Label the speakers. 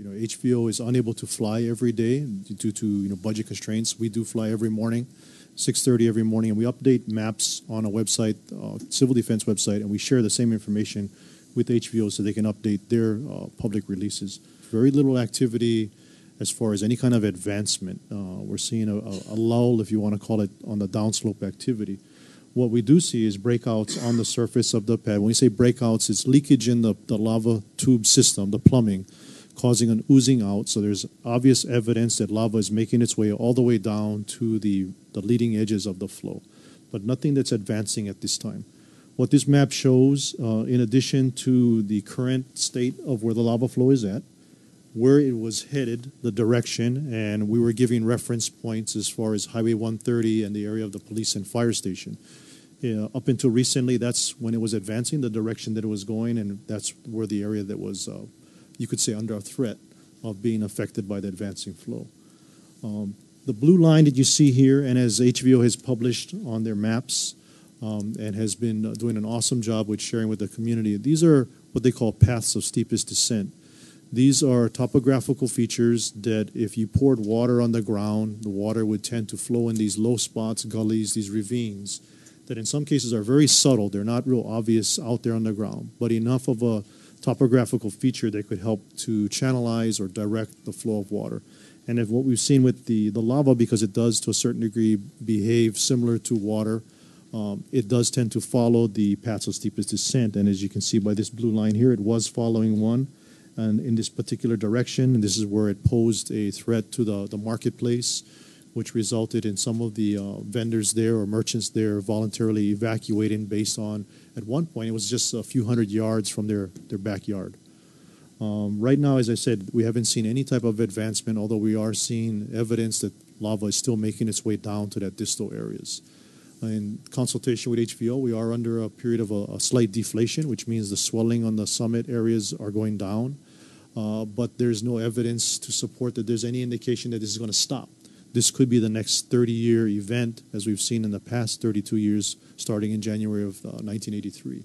Speaker 1: HVO is unable to fly every day due to budget constraints. We do fly every morning, 6:30 every morning, and we update maps on a website, Civil Defense website, and we share the same information with HVO so they can update their public releases. Very little activity as far as any kind of advancement. We're seeing a lull, if you want to call it, on the downslope activity. What we do see is breakouts on the surface of the pad. When we say breakouts, it's leakage in the lava tube system, the plumbing, causing an oozing out. So there's obvious evidence that lava is making its way all the way down to the leading edges of the flow, but nothing that's advancing at this time. What this map shows, in addition to the current state of where the lava flow is at, where it was headed, the direction, and we were giving reference points as far as Highway 130 and the area of the police and fire station. Up until recently, that's when it was advancing, the direction that it was going, and that's where the area that was, you could say, under a threat of being affected by the advancing flow. The blue line that you see here, and as HVO has published on their maps and has been doing an awesome job with sharing with the community, these are what they call paths of steepest descent. These are topographical features that if you poured water on the ground, the water would tend to flow in these low spots, gullies, these ravines, that in some cases are very subtle. They're not real obvious out there on the ground, but enough of a topographical feature that could help to channelize or direct the flow of water. And if what we've seen with the lava, because it does to a certain degree behave similar to water, it does tend to follow the paths of steepest descent. And as you can see by this blue line here, it was following one. And in this particular direction, and this is where it posed a threat to the marketplace, which resulted in some of the vendors there or merchants there voluntarily evacuating based on, at one point, it was just a few hundred yards from their backyard. Right now, as I said, we haven't seen any type of advancement, although we are seeing evidence that lava is still making its way down to that distal areas. In consultation with HVO, we are under a period of a slight deflation, which means the swelling on the summit areas are going down. But there's no evidence to support that there's any indication that this is going to stop. This could be the next 30-year event, as we've seen in the past 32 years, starting in January of 1983.